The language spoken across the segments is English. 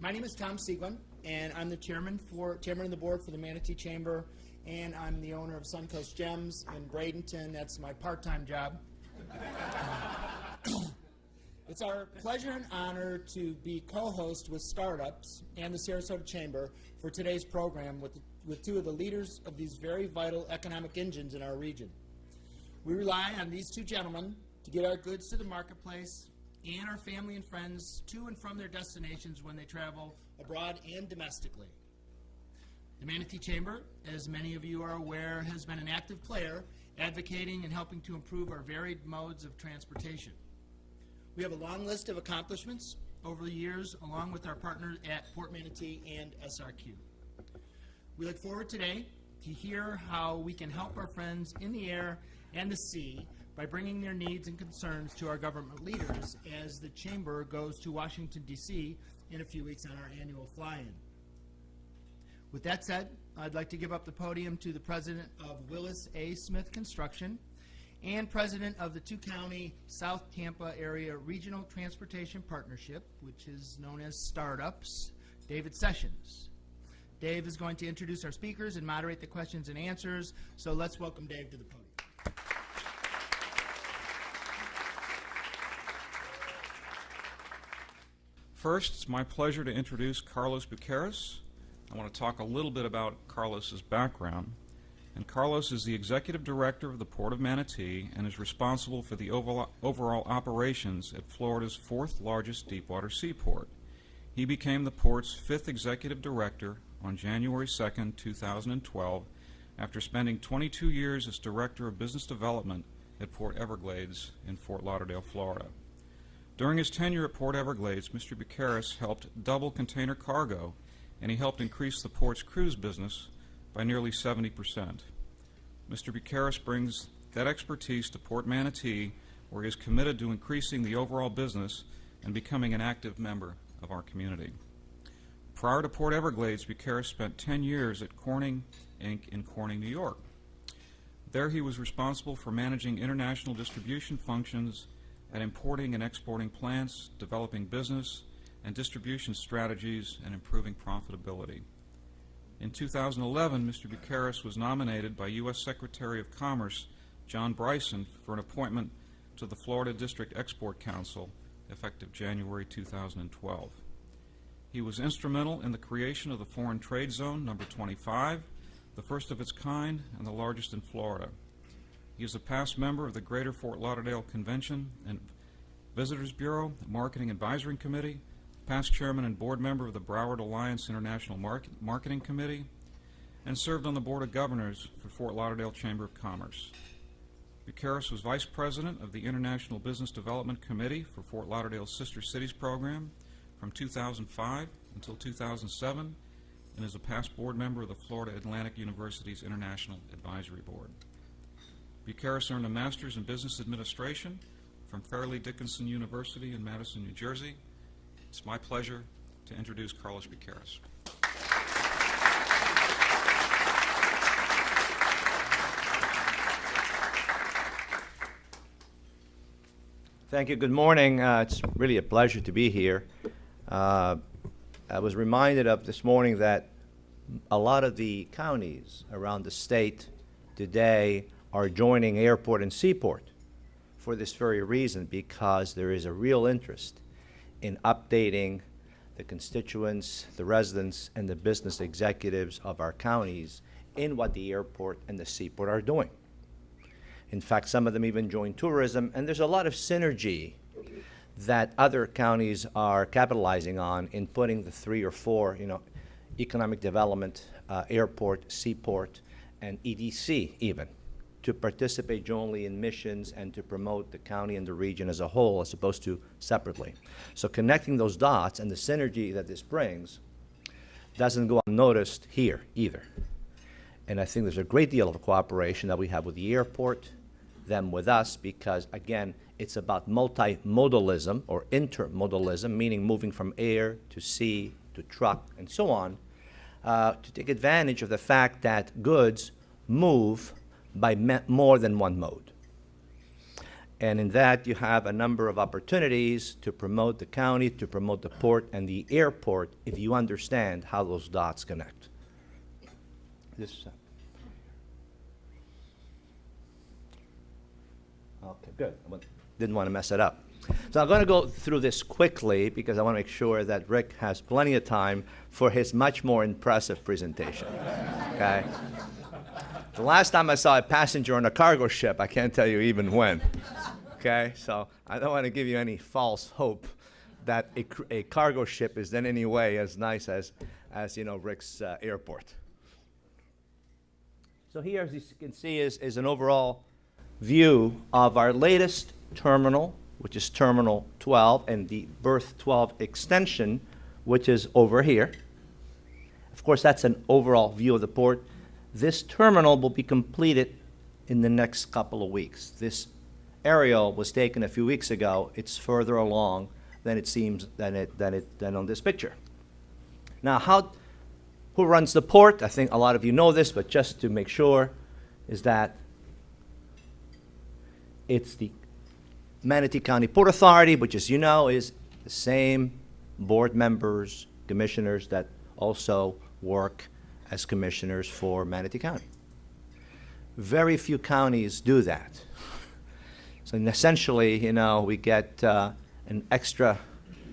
My name is Tom Seguin, and I'm the chairman of the board for the Manatee Chamber, and I'm the owner of Suncoast Gems in Bradenton. That's my part-time job. It's our pleasure and honor to be co-host with startups and the Sarasota Chamber for today's program with two of the leaders of these very vital economic engines in our region. We rely on these two gentlemen to get our goods to the marketplace and our family and friends to and from their destinations when they travel abroad and domestically. The Manatee Chamber, as many of you are aware, has been an active player advocating and helping to improve our varied modes of transportation. We have a long list of accomplishments over the years, along with our partners at Port Manatee and SRQ. We look forward today to hear how we can help our friends in the air and the sea by bringing their needs and concerns to our government leaders as the Chamber goes to Washington, D.C. in a few weeks on our annual fly-in. With that said, I'd like to give up the podium to the president of Willis A. Smith Construction and president of the two-county South Tampa Area Regional Transportation Partnership, which is known as Startups, David Sessions. Dave is going to introduce our speakers and moderate the questions and answers, so let's welcome Dave to the podium. First, it's my pleasure to introduce Carlos Bucaras. I want to talk a little bit about Carlos's background. And Carlos is the executive director of the Port of Manatee and is responsible for the overall operations at Florida's fourth largest deepwater seaport. He became the port's fifth executive director on January 2nd, 2012, after spending 22 years as director of business development at Port Everglades in Fort Lauderdale, Florida. During his tenure at Port Everglades, Mr. Bucaras helped double container cargo, and he helped increase the port's cruise business by nearly 70%. Mr. Bucaras brings that expertise to Port Manatee, where he is committed to increasing the overall business and becoming an active member of our community. Prior to Port Everglades, Bucaras spent 10 years at Corning, Inc. in Corning, New York. There he was responsible for managing international distribution functions at importing and exporting plants, developing business and distribution strategies, and improving profitability. In 2011, Mr. Bucaras was nominated by U.S. Secretary of Commerce John Bryson for an appointment to the Florida District Export Council, effective January 2012. He was instrumental in the creation of the Foreign Trade Zone number 25, the first of its kind and the largest in Florida. He is a past member of the Greater Fort Lauderdale Convention and Visitors Bureau, Marketing Advisory Committee, past chairman and board member of the Broward Alliance International Marketing Committee, and served on the Board of Governors for Fort Lauderdale Chamber of Commerce. Bucaras was vice president of the International Business Development Committee for Fort Lauderdale's Sister Cities program from 2005 until 2007, and is a past board member of the Florida Atlantic University's International Advisory Board. Bucaras earned a master's in business administration from Fairleigh Dickinson University in Madison, New Jersey. It's my pleasure to introduce Carlos Bucaras. Thank you. Good morning. It's really a pleasure to be here. I was reminded of this morning that a lot of the counties around the state today are joining airport and seaport for this very reason, because there is a real interest in updating the constituents, the residents, and the business executives of our counties in what the airport and the seaport are doing. In fact, some of them even join tourism, and there's a lot of synergy that other counties are capitalizing on in putting the 3 or 4, economic development, airport, seaport, and EDC even, to participate jointly in missions and to promote the county and the region as a whole, as opposed to separately. So connecting those dots and the synergy that this brings doesn't go unnoticed here either. And I think there's a great deal of cooperation that we have with the airport, them with us, because again, it's about multimodalism or intermodalism, meaning moving from air to sea to truck and so on, to take advantage of the fact that goods move by more than one mode. And in that, you have a number of opportunities to promote the county, to promote the port and the airport, if you understand how those dots connect. Okay, good. Didn't want to mess it up. So I'm going to go through this quickly because I want to make sure that Rick has plenty of time for his much more impressive presentation. Okay? The last time I saw a passenger on a cargo ship, I can't tell you even when. Okay? So I don't want to give you any false hope that a cargo ship is in any way as nice as you know, Rick's airport. So here, as you can see, is an overall view of our latest terminal, which is Terminal 12, and the Berth 12 extension, which is over here. Of course, that's an overall view of the port. This terminal will be completed in the next couple of weeks. This aerial was taken a few weeks ago. It's further along than it seems than on this picture. Now, who runs the port? I think a lot of you know this, but just to make sure, is that it's the Manatee County Port Authority, which, as you know, is the same board members, commissioners that also work as commissioners for Manatee County. Very few counties do that. So essentially, you know, we get an extra,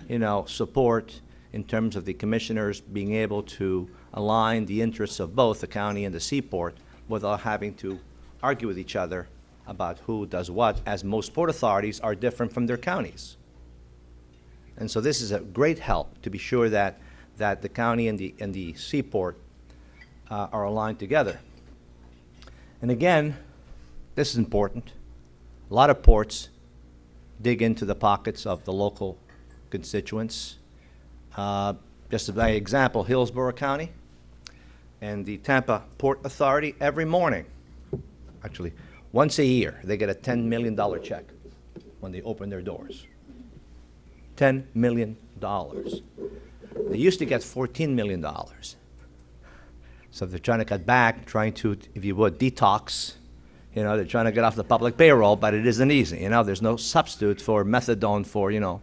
you know, support in terms of the commissioners being able to align the interests of both the county and the seaport without having to argue with each other about who does what, as most port authorities are different from their counties. And so this is a great help to be sure that the county and the seaport are aligned together. And again, this is important. A lot of ports dig into the pockets of the local constituents. Just as an example, Hillsborough County and the Tampa Port Authority, every morning, actually, once a year, they get a $10 million check when they open their doors. $10 million. They used to get $14 million. So they're trying to cut back, trying to, if you would, detox. You know, they're trying to get off the public payroll, but it isn't easy. You know, there's no substitute for methadone for, you know,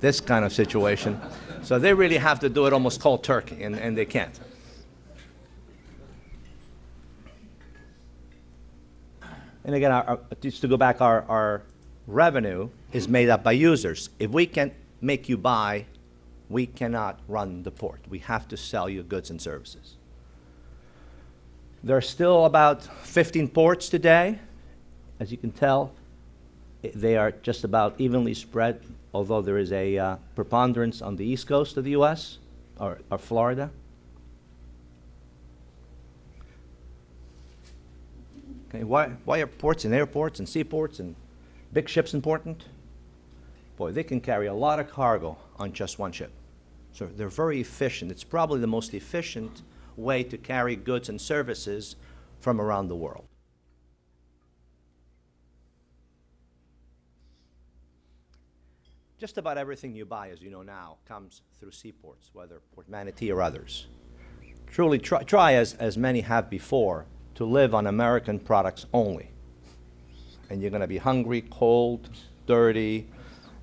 this kind of situation. So they really have to do it almost cold turkey, and they can't. And again, just to go back, our revenue is made up by users. If we can't make you buy, we cannot run the port. We have to sell you goods and services. There are still about 15 ports today. As you can tell, they are just about evenly spread, although there is a preponderance on the east coast of the U.S., or Florida. Okay, why are ports and airports and seaports and big ships important? Boy, they can carry a lot of cargo on just one ship. So they're very efficient. It's probably the most efficient way to carry goods and services from around the world. Just about everything you buy, as you know now, comes through seaports, whether Port Manatee or others. Truly try as many have before, to live on American products only. And you're going to be hungry, cold, dirty,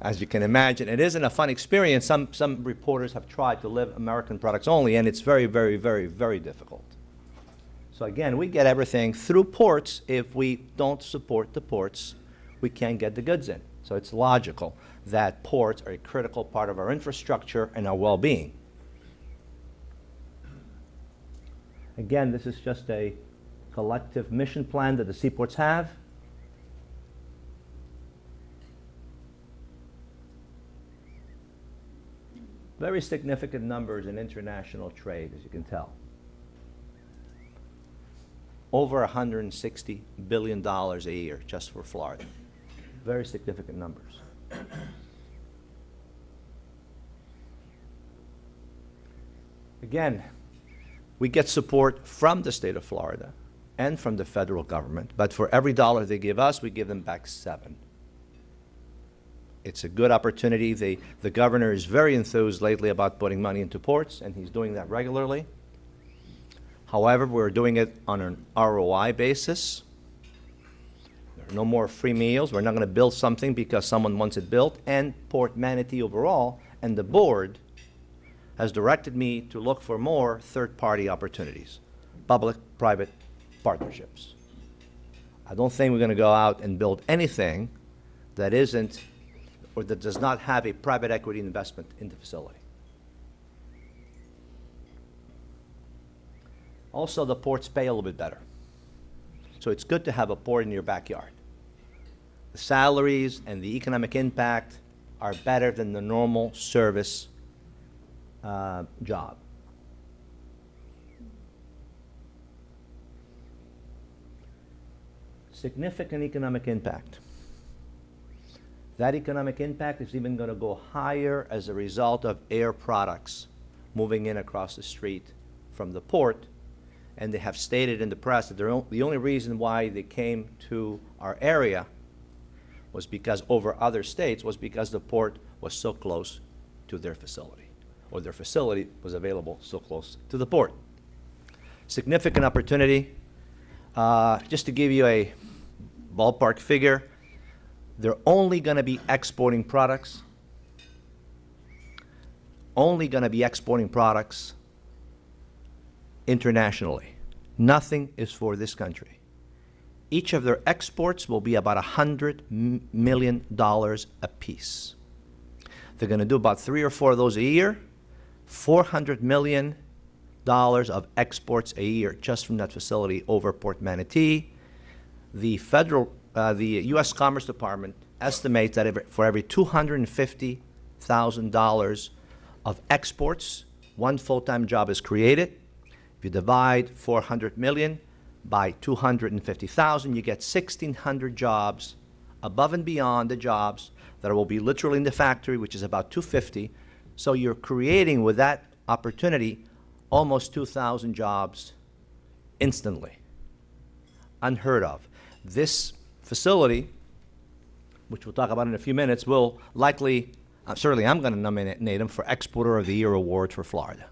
as you can imagine. It isn't a fun experience. Some reporters have tried to live American products only, and it's very, very, very, very difficult. So again, we get everything through ports. If we don't support the ports, we can't get the goods in. So it's logical that ports are a critical part of our infrastructure and our well-being. Again, this is just a collective mission plan that the seaports have. Very significant numbers in international trade, as you can tell. Over $160 billion a year just for Florida. Very significant numbers. Again, we get support from the state of Florida and from the federal government, but for every dollar they give us, we give them back 7. It's a good opportunity. The governor is very enthused lately about putting money into ports, and he's doing that regularly. However, we're doing it on an ROI basis. There No more free meals. We're not going to build something because someone wants it built. And Port Manatee overall and the board has directed me to look for more third-party opportunities, public-private partnerships. I don't think we're going to go out and build anything that isn't or that does not have a private equity investment in the facility. Also, the ports pay a little bit better. So it's good to have a port in your backyard. The salaries and the economic impact are better than the normal service job. Significant economic impact. That economic impact is even going to go higher as a result of air products moving in across the street from the port. And they have stated in the press that the only reason why they came to our area was because over other states was because the port was so close to their facility, or their facility was available so close to the port. Significant opportunity. Just to give you a ballpark figure, they're only going to be exporting products, internationally. Nothing is for this country. Each of their exports will be about $100 million a piece. They're going to do about 3 or 4 of those a year, $400 million of exports a year just from that facility over Port Manatee. The U.S. Commerce Department estimates that for every $250,000 of exports, one full-time job is created. If you divide 400 million by 250,000, you get 1,600 jobs above and beyond the jobs that will be literally in the factory, which is about 250. So you're creating with that opportunity almost 2,000 jobs instantly. Unheard of. This facility, which we'll talk about in a few minutes, will likely, certainly I'm going to nominate them for Exporter of the Year award for Florida.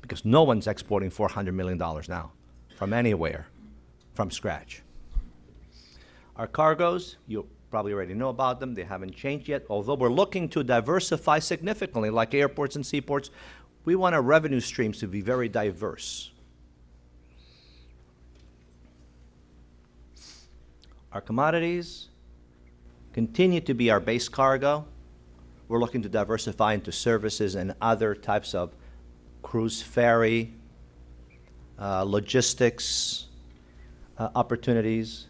Because no one's exporting $400 million now from anywhere, from scratch. Our cargoes, you probably already know about them. They haven't changed yet. Although we're looking to diversify significantly, like airports and seaports, we want our revenue streams to be very diverse. Our commodities continue to be our base cargo. We're looking to diversify into services and other types of cruise ferry, logistics opportunities.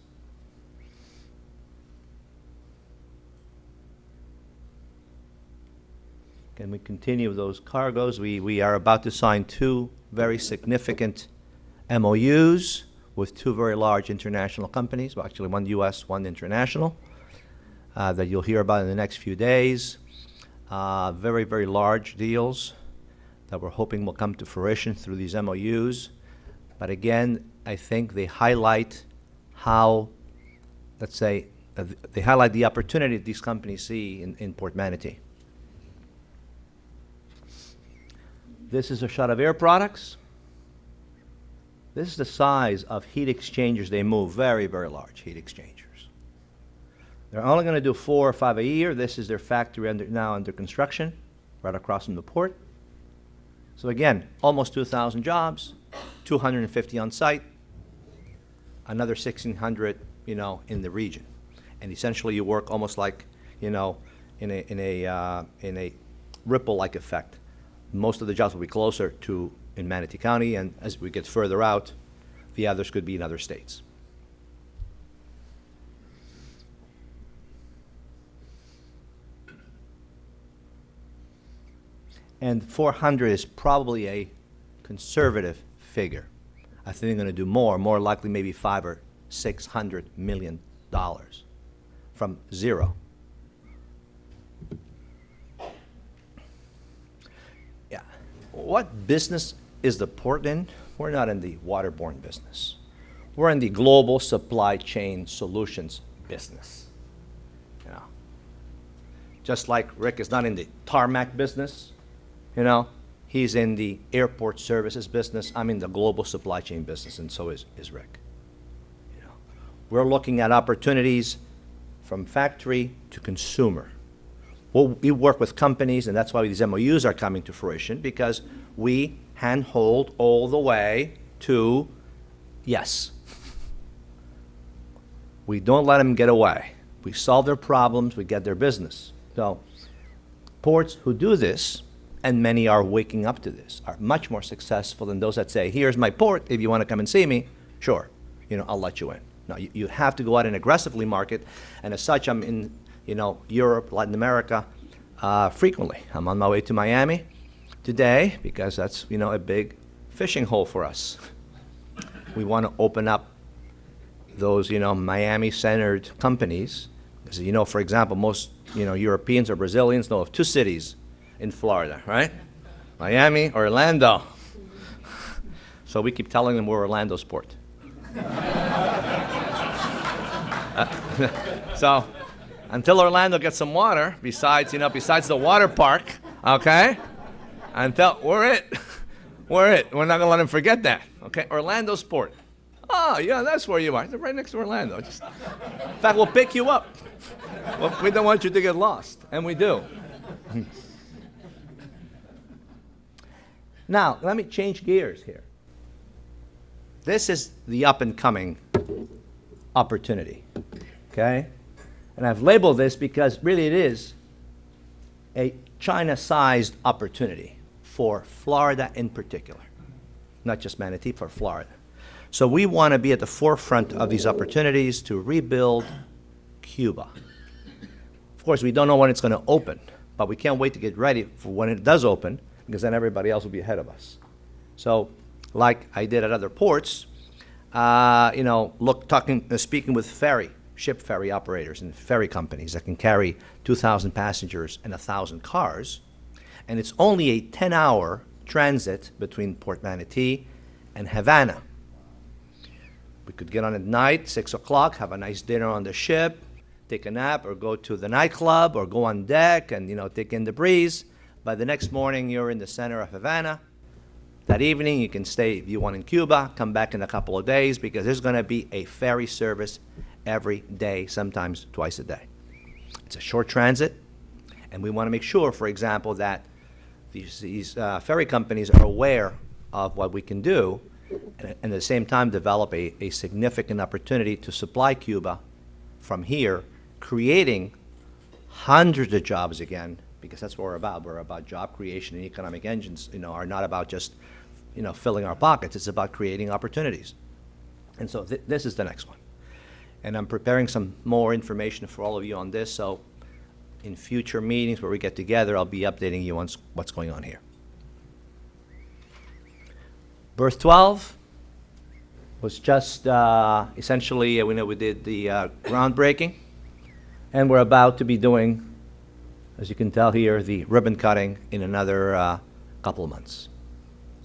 Can we continue those cargoes? We are about to sign 2 very significant MOUs with 2 very large international companies, well, actually 1 U.S., 1 international, that you'll hear about in the next few days. Very, very large deals that we're hoping will come to fruition through these MOUs. But again, I think they highlight how, let's say, they highlight the opportunity that these companies see in Port Manatee. This is a shot of air products. This is the size of heat exchangers they move, very, very large heat exchangers. They're only going to do 4 or 5 a year. This is their factory now under construction, right across from the port. So again, almost 2,000 jobs, 250 on site, another 1,600, in the region. And essentially you work almost like, in a ripple-like effect. Most of the jobs will be closer to in Manatee County, and as we get further out, the others could be in other states. And 400 is probably a conservative figure. I think they're going to do more likely maybe 500 or 600 million dollars from zero. Yeah. What business is the port in? We're not in the waterborne business. We're in the global supply chain solutions business. Just like Rick is not in the tarmac business, he's in the airport services business. I'm in the global supply chain business, and so is Rick. we're looking at opportunities from factory to consumer. Well, we work with companies, and that's why these MOUs are coming to fruition, because we handhold all the way to yes. We don't let them get away. We solve their problems, we get their business. So ports who do this, and many are waking up to this, are much more successful than those that say, here's my port, if you want to come and see me, sure, I'll let you in. No, you have to go out and aggressively market, and as such, I'm in, Europe, Latin America, frequently. I'm on my way to Miami today, because that's, a big fishing hole for us. We want to open up those, Miami-centered companies. Because, for example, most, Europeans or Brazilians know of 2 cities in Florida, right? Miami, Orlando. So we keep telling them we're Orlando's port. So until Orlando gets some water, besides the water park, okay? Until we're it. We're not gonna let them forget that, okay? Orlando's port. Oh, yeah, that's where you are. They're right next to Orlando. In fact, we'll pick you up. Well, we don't want you to get lost, and we do. Now, let me change gears here. This is the up-and-coming opportunity, okay? And I've labeled this because really it is a China-sized opportunity for Florida in particular. Not just Manatee, for Florida. So we want to be at the forefront of these opportunities to rebuild Cuba. Of course, we don't know when it's going to open, but we can't wait to get ready for when it does open, because then everybody else will be ahead of us. So, like I did at other ports, speaking with ship ferry operators and ferry companies that can carry 2,000 passengers and 1,000 cars, and it's only a 10-hour transit between Port Manatee and Havana. We could get on at night, 6 o'clock, have a nice dinner on the ship, take a nap, or go to the nightclub, or go on deck and, take in the breeze. By the next morning, you're in the center of Havana. That evening, you can stay, if you want, in Cuba, come back in a couple of days, because there's going to be a ferry service every day, sometimes twice a day. It's a short transit, and we want to make sure, for example, that these ferry companies are aware of what we can do, and at the same time develop a significant opportunity to supply Cuba from here, creating hundreds of jobs again, because that's what we're about. We're about job creation, and economic engines, are not about just, filling our pockets. It's about creating opportunities. And so this is the next one. And I'm preparing some more information for all of you on this, so in future meetings where we get together, I'll be updating you on what's going on here. Berth 12 was just essentially, we did the groundbreaking, and we're about to be doing, as you can tell here, the ribbon cutting in another couple of months.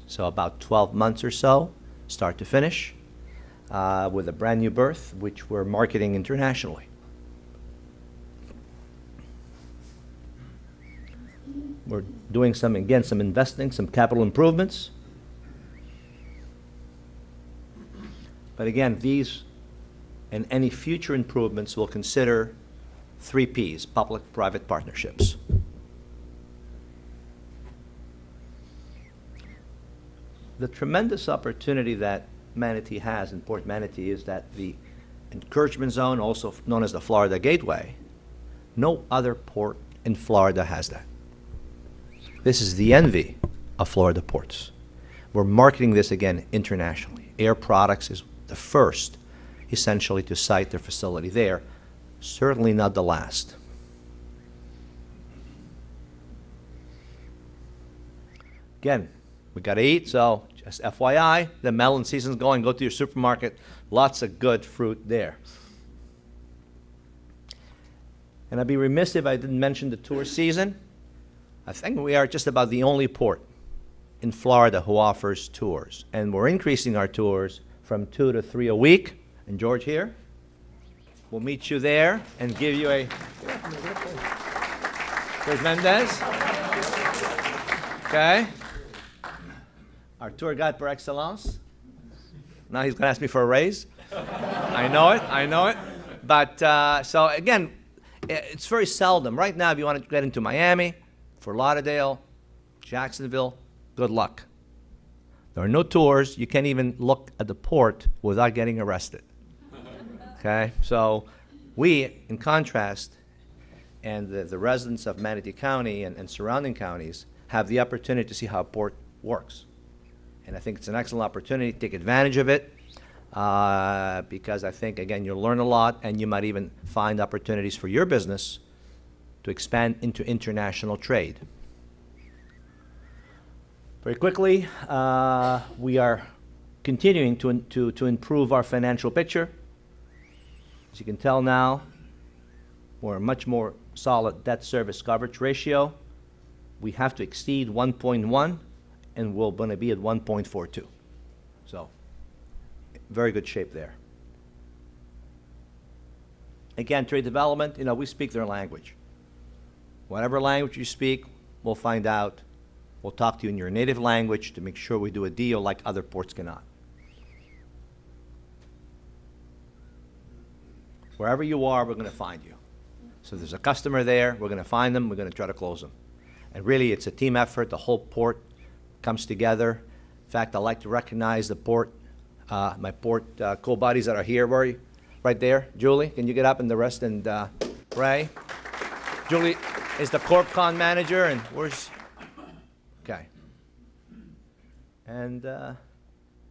So about 12 months or so, start to finish, with a brand new berth, which we're marketing internationally. We're doing some investing, some capital improvements. But again, these and any future improvements will consider 3 Ps, public-private partnerships. The tremendous opportunity that Manatee has in Port Manatee is that the encouragement zone, also known as the Florida Gateway, no other port in Florida has that. This is the envy of Florida ports. We're marketing this again internationally. Air Products is the first, essentially, to site their facility there. Certainly not the last. Again, we got to eat, so just FYI, the melon season's going. Go to your supermarket. Lots of good fruit there. And I'd be remiss if I didn't mention the tour season. I think we are just about the only port in Florida who offers tours. And we're increasing our tours from 2 to 3 a week. And George here will meet you there and give you a... There's Mendez. Okay. Our tour guide par excellence. Now he's going to ask me for a raise. I know it. But, so again, it's very seldom. Right now, if you want to get into Miami, Fort Lauderdale, Jacksonville, good luck. There are no tours. You can't even look at the port without getting arrested. Okay? So we, in contrast, and the residents of Manatee County and surrounding counties have the opportunity to see how a port works. And I think it's an excellent opportunity to take advantage of it because I think, again, you'll learn a lot and you might even find opportunities for your business to expand into international trade. Very quickly, we are continuing to improve our financial picture. As you can tell now, we're a much more solid debt service coverage ratio. We have to exceed 1.1, and we're going to be at 1.42. So, very good shape there. Again, trade development, we speak their language. Whatever language you speak, we'll find out. We'll talk to you in your native language to make sure we do a deal like other ports cannot. Wherever you are, we're going to find you. So if there's a customer there, we're going to find them, we're going to try to close them. And really, it's a team effort. The whole port comes together. In fact, I'd like to recognize the port, my port co-buddies that are here. Where are you? Right there. Julie, can you get up, and the rest, and Ray. Julie is the CorpCon manager, and where's... Okay. And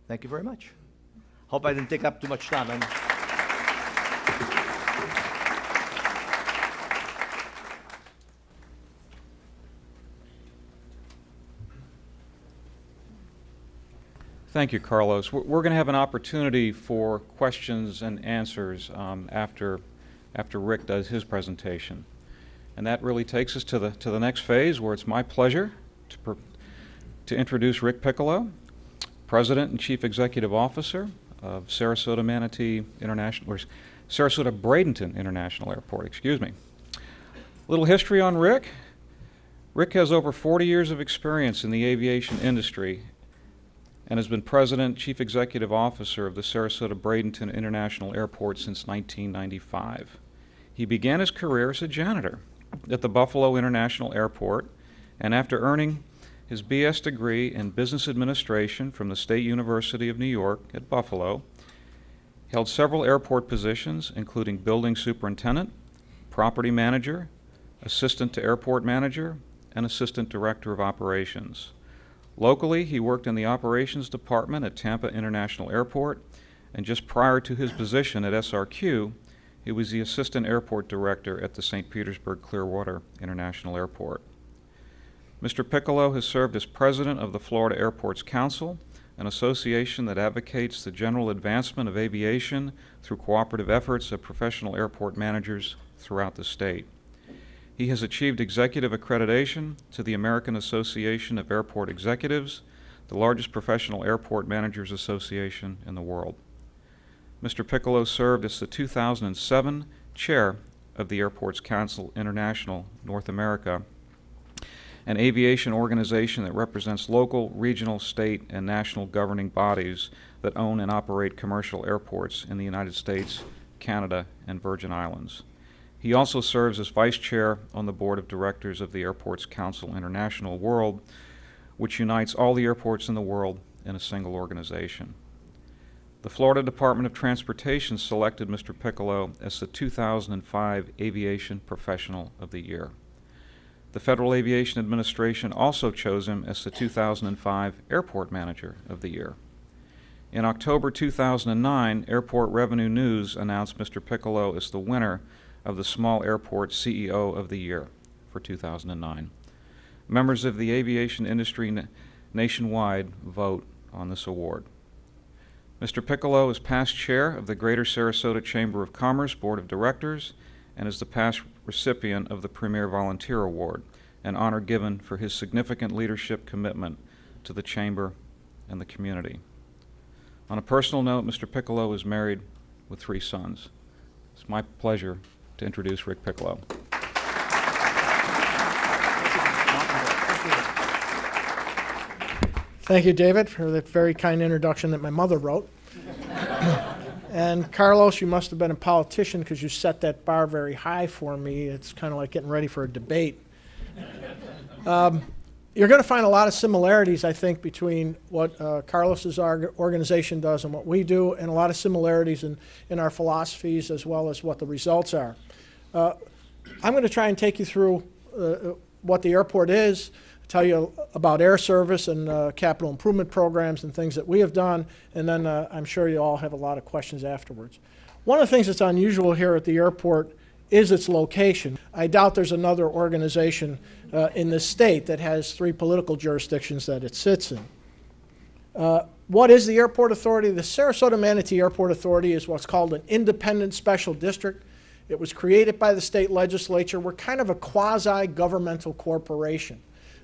thank you very much. Hope I didn't take up too much time. Thank you, Carlos. We're going to have an opportunity for questions and answers after Rick does his presentation. And that really takes us to the next phase, where it's my pleasure to introduce Rick Piccolo, President and Chief Executive Officer of Sarasota Manatee International, or Sarasota Bradenton International Airport, excuse me. Little history on Rick. Rick has over 40 years of experience in the aviation industry and has been President, Chief Executive Officer of the Sarasota Bradenton International Airport since 1995. He began his career as a janitor at the Buffalo International Airport, and after earning his BS degree in Business Administration from the State University of New York at Buffalo, held several airport positions, including Building Superintendent, Property Manager, Assistant to Airport Manager, and Assistant Director of Operations. Locally, he worked in the Operations Department at Tampa International Airport, and just prior to his position at SRQ, he was the Assistant Airport Director at the St. Petersburg Clearwater International Airport. Mr. Piccolo has served as President of the Florida Airports Council, an association that advocates the general advancement of aviation through cooperative efforts of professional airport managers throughout the state. He has achieved executive accreditation to the American Association of Airport Executives, the largest professional airport managers association in the world. Mr. Piccolo served as the 2007 Chair of the Airports Council International North America, an aviation organization that represents local, regional, state, and national governing bodies that own and operate commercial airports in the United States, Canada, and Virgin Islands. He also serves as Vice Chair on the Board of Directors of the Airports Council International World, which unites all the airports in the world in a single organization. The Florida Department of Transportation selected Mr. Piccolo as the 2005 Aviation Professional of the Year. The Federal Aviation Administration also chose him as the 2005 Airport Manager of the Year. In October 2009, Airport Revenue News announced Mr. Piccolo as the winner of the Small Airport CEO of the Year for 2009. Members of the aviation industry nationwide vote on this award. Mr. Piccolo is past chair of the Greater Sarasota Chamber of Commerce Board of Directors and is the past recipient of the Premier Volunteer Award, an honor given for his significant leadership commitment to the Chamber and the community. On a personal note, Mr. Piccolo is married with 3 sons. It's my pleasure to introduce Rick Piccolo. Thank you, David, for that very kind introduction that my mother wrote. And Carlos, you must have been a politician because you set that bar very high for me. It's kind of like getting ready for a debate. You're going to find a lot of similarities, I think, between what Carlos's organization does and what we do, and a lot of similarities in our philosophies as well as what the results are. I'm going to try and take you through what the airport is, tell you about air service and capital improvement programs and things that we have done, and then I'm sure you all have a lot of questions afterwards. One of the things that's unusual here at the airport is its location. I doubt there's another organization in this state that has 3 political jurisdictions that it sits in. What is the Airport Authority? The Sarasota-Manatee Airport Authority is what's called an independent special district. It was created by the state legislature. We're kind of a quasi-governmental corporation.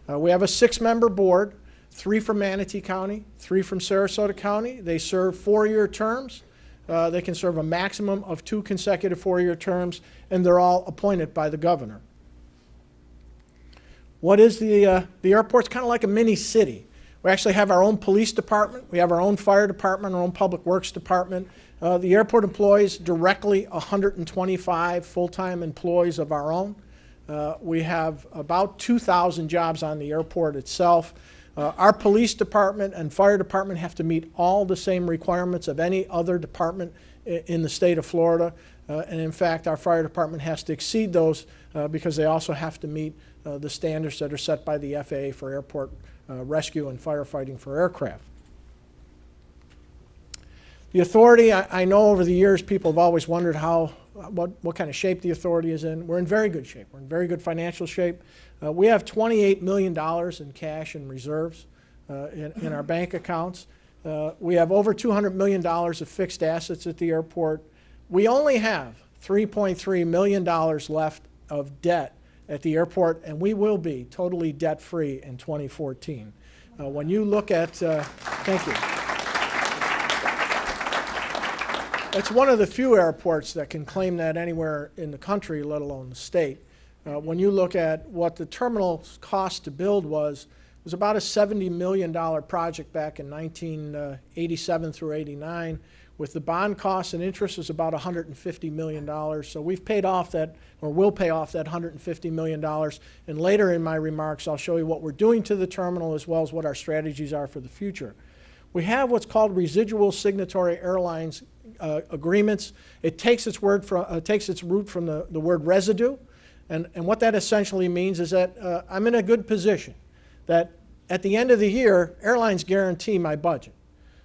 We have a 6-member board, 3 from Manatee County, 3 from Sarasota County. They serve 4-year terms. They can serve a maximum of 2 consecutive 4-year terms, and they're all appointed by the governor. What is the airport? It's kind of like a mini city. We actually have our own police department. We have our own fire department, our own public works department. The airport employs directly 125 full-time employees of our own. We have about 2,000 jobs on the airport itself. Our police department and fire department have to meet all the same requirements of any other department in the state of Florida. And in fact, our fire department has to exceed those because they also have to meet the standards that are set by the FAA for airport rescue and firefighting for aircraft. The authority, I know over the years people have always wondered what kind of shape the authority is in. We're in very good shape. We're in very good financial shape. We have $28 million in cash and reserves in our bank accounts. We have over $200 million of fixed assets at the airport. We only have $3.3 million left of debt at the airport, and we will be totally debt-free in 2014. When you look at, thank you. It's one of the few airports that can claim that anywhere in the country, let alone the state. When you look at what the terminal's cost to build was, it was about a $70 million project back in 1987 through 89. With the bond costs and interest is about $150 million. So we've paid off that, or will pay off that $150 million. And later in my remarks, I'll show you what we're doing to the terminal as well as what our strategies are for the future. We have what's called residual signatory airlines agreements. It takes its root from the word residue. And what that essentially means is that I'm in a good position, that at the end of the year, airlines guarantee my budget.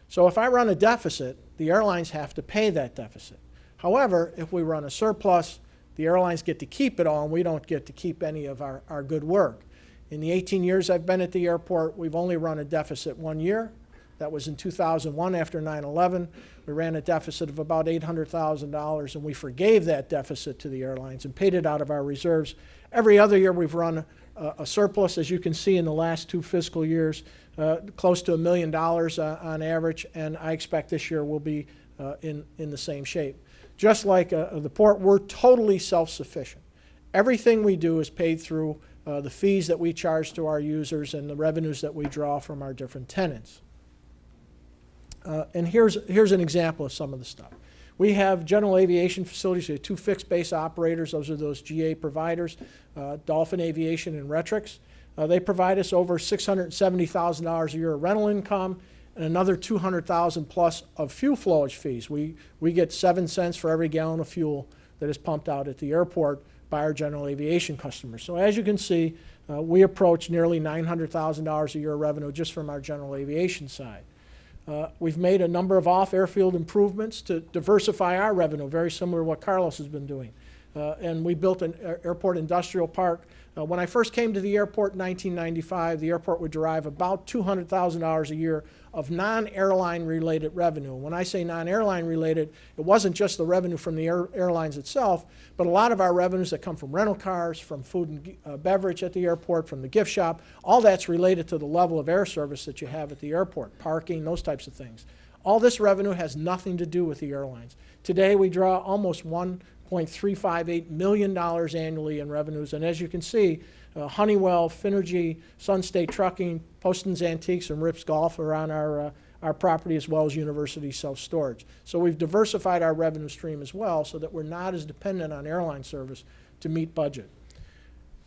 So if I run a deficit, the airlines have to pay that deficit. However, if we run a surplus, the airlines get to keep it all, and we don't get to keep any of our good work. In the 18 years I've been at the airport, we've only run a deficit 1 year. That was in 2001 after 9/11. We ran a deficit of about $800,000, and we forgave that deficit to the airlines and paid it out of our reserves. Every other year we've run a surplus, as you can see in the last 2 fiscal years, close to $1 million on average, and I expect this year we'll be in the same shape. Just like the port, we're totally self-sufficient. Everything we do is paid through the fees that we charge to our users and the revenues that we draw from our different tenants. And here's an example of some of the stuff. We have general aviation facilities. We have 2 fixed base operators. Those are those GA providers, Dolphin Aviation and Retrix. They provide us over $670,000 a year of rental income and another $200,000 plus of fuel flowage fees. We get 7 cents for every gallon of fuel that is pumped out at the airport by our general aviation customers. So as you can see, we approach nearly $900,000 a year of revenue just from our general aviation side. We've made a number of off-airfield improvements to diversify our revenue, very similar to what Carlos has been doing. And we built an airport industrial park. When I first came to the airport in 1995, the airport would derive about $200,000 a year of non-airline related revenue. When I say non-airline related, it wasn't just the revenue from the airlines itself, but a lot of our revenues that come from rental cars, from food and beverage at the airport, from the gift shop, all that's related to the level of air service that you have at the airport, parking, those types of things. All this revenue has nothing to do with the airlines. Today we draw almost $1.358 million annually in revenues, and as you can see, Honeywell, Finergy, Sun State Trucking, Poston's Antiques, and Rips Golf are on our property as well as university self-storage. So we've diversified our revenue stream as well so that we're not as dependent on airline service to meet budget.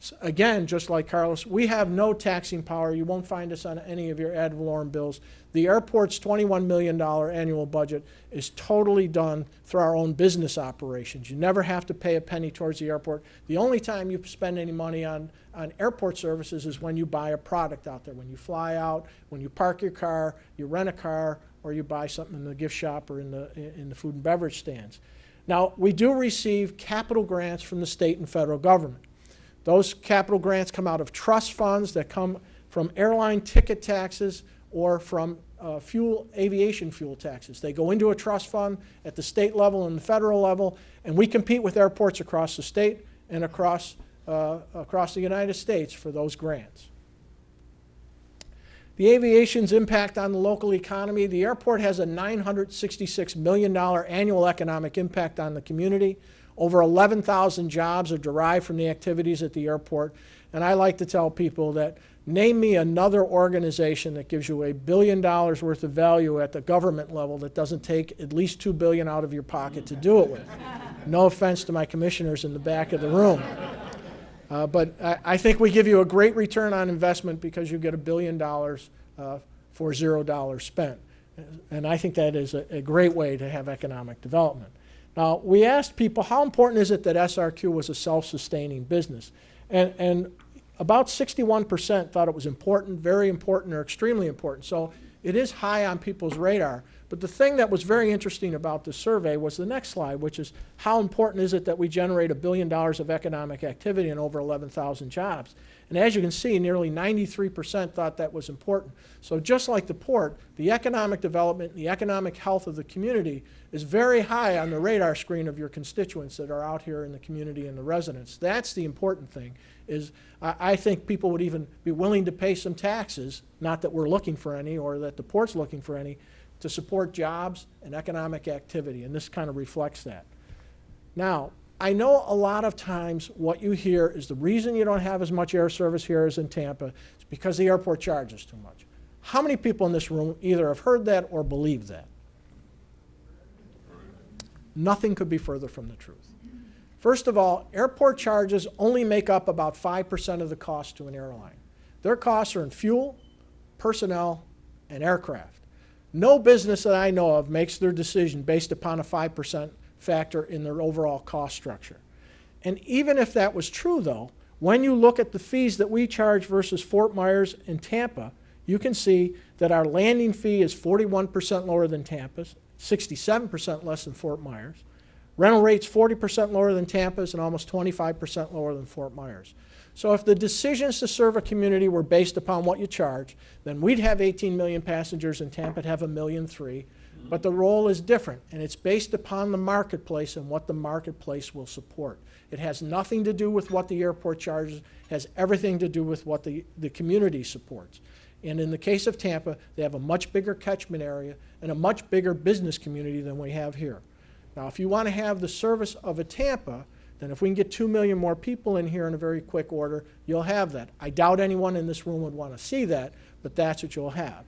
So again, just like Carlos, we have no taxing power. You won't find us on any of your ad valorem bills. The airport's $21 million annual budget is totally done through our own business operations. You never have to pay a penny towards the airport. The only time you spend any money on airport services is when you buy a product out there. When you fly out, when you park your car, you rent a car, or you buy something in the gift shop or in the food and beverage stands. Now, we do receive capital grants from the state and federal government. Those capital grants come out of trust funds that come from airline ticket taxes or from aviation fuel taxes. They go into a trust fund at the state level and the federal level, and we compete with airports across the state and across the United States for those grants. The aviation's impact on the local economy: the airport has a $966 million annual economic impact on the community. Over 11,000 jobs are derived from the activities at the airport. And I like to tell people that, name me another organization that gives you $1 billion worth of value at the government level that doesn't take at least $2 billion out of your pocket to do it with. No offense to my commissioners in the back of the room. But I think we give you a great return on investment because you get $1 billion for $0 spent. And I think that is a great way to have economic development. Now, we asked people, how important is it that SRQ was a self-sustaining business? And about 61% thought it was important, very important, or extremely important. So it is high on people's radar. But the thing that was very interesting about this survey was the next slide, which is how important is it that we generate $1 billion of economic activity and over 11,000 jobs? And as you can see, nearly 93% thought that was important. So just like the port, the economic development, the economic health of the community is very high on the radar screen of your constituents that are out here in the community and the residents. That's the important thing. Is I think people would even be willing to pay some taxes, not that we're looking for any or that the port's looking for any, to support jobs and economic activity, and this kind of reflects that. Now, I know a lot of times what you hear is the reason you don't have as much air service here as in Tampa is because the airport charges too much. How many people in this room either have heard that or believe that? Nothing could be further from the truth. First of all, airport charges only make up about 5% of the cost to an airline. Their costs are in fuel, personnel, and aircraft. No business that I know of makes their decision based upon a 5% factor in their overall cost structure. And even if that was true, though, when you look at the fees that we charge versus Fort Myers and Tampa, you can see that our landing fee is 41% lower than Tampa's, 67% less than Fort Myers. Rental rates 40% lower than Tampa's and almost 25% lower than Fort Myers. So if the decisions to serve a community were based upon what you charge, then we'd have 18 million passengers and Tampa'd have 1.3 million. But the role is different, and it's based upon the marketplace and what the marketplace will support. It has nothing to do with what the airport charges. It has everything to do with what the community supports. And in the case of Tampa, they have a much bigger catchment area and a much bigger business community than we have here. Now, if you want to have the service of a Tampa, then if we can get 2 million more people in here in a very quick order, you'll have that. I doubt anyone in this room would want to see that, but that's what you'll have.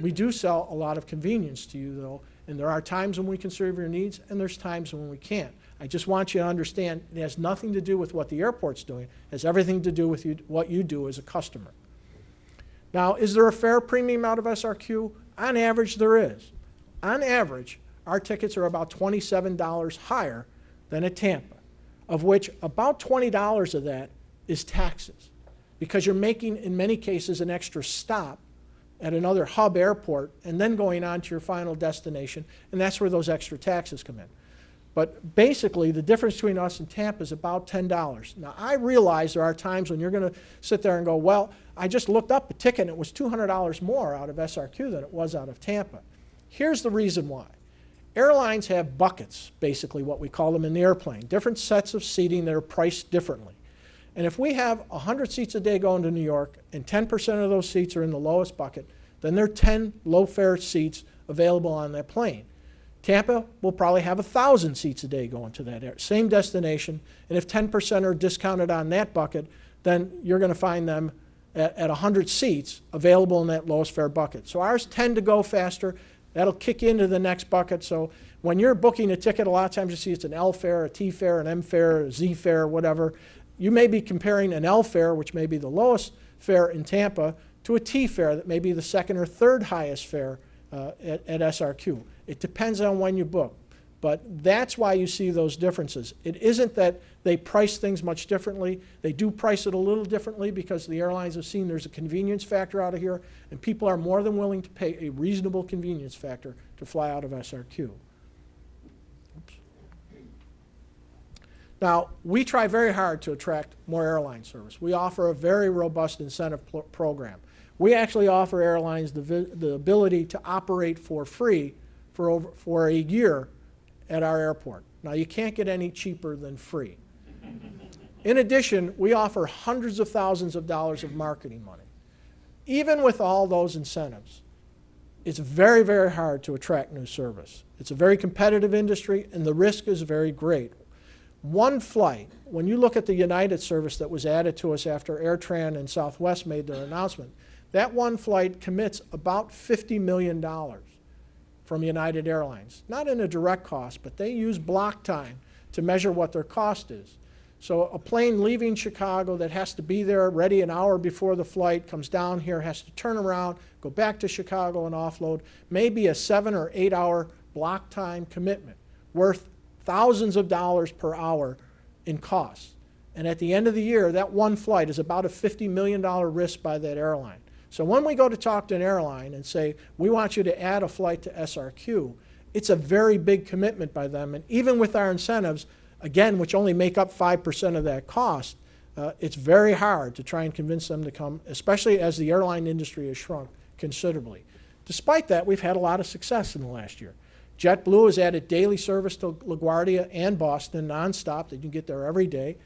We do sell a lot of convenience to you, though, and there are times when we can serve your needs, and there's times when we can't. I just want you to understand it has nothing to do with what the airport's doing. It has everything to do with what you do as a customer. Now, is there a fair premium out of SRQ? On average, there is. On average, our tickets are about $27 higher than at Tampa, of which about $20 of that is taxes, because you're making, in many cases, an extra stop at another hub airport and then going on to your final destination, and that's where those extra taxes come in. But basically, the difference between us and Tampa is about $10. Now, I realize there are times when you're going to sit there and go, well, I just looked up a ticket and it was $200 more out of SRQ than it was out of Tampa. Here's the reason why. Airlines have buckets, basically what we call them in the airplane, different sets of seating that are priced differently. And if we have 100 seats a day going to New York and 10% of those seats are in the lowest bucket, then there are 10 low-fare seats available on that plane. Tampa will probably have 1,000 seats a day going to that same destination, and if 10% are discounted on that bucket, then you're going to find them at 100 seats available in that lowest fare bucket. So ours tend to go faster. That'll kick into the next bucket. So when you're booking a ticket, a lot of times you see it's an L fare, a T fare, an M fare, a Z fare, whatever. You may be comparing an L fare, which may be the lowest fare in Tampa, to a T fare that may be the second or third highest fare at SRQ. It depends on when you book. But that's why you see those differences. It isn't that they price things much differently. They do price it a little differently because the airlines have seen there's a convenience factor out of here, and people are more than willing to pay a reasonable convenience factor to fly out of SRQ. Oops. Now, we try very hard to attract more airline service. We offer a very robust incentive program. We actually offer airlines the ability to operate for free for a year at our airport. Now, you can't get any cheaper than free. In addition, we offer hundreds of thousands of dollars of marketing money. Even with all those incentives, it's very, very hard to attract new service. It's a very competitive industry, and the risk is very great. One flight, when you look at the United service that was added to us after AirTran and Southwest made their announcement, that one flight commits about $50 million from United Airlines. Not in a direct cost, but they use block time to measure what their cost is. So a plane leaving Chicago that has to be there ready an hour before the flight, comes down here, has to turn around, go back to Chicago and offload, may be a 7 or 8 hour block time commitment worth thousands of dollars per hour in costs. And at the end of the year, that one flight is about a $50 million risk by that airline. So when we go to talk to an airline and say, we want you to add a flight to SRQ, it's a very big commitment by them. And even with our incentives, again, which only make up 5% of that cost, it's very hard to try and convince them to come, especially as the airline industry has shrunk considerably. Despite that, we've had a lot of success in the last year. JetBlue has added daily service to LaGuardia and Boston nonstop. That you can get there every day.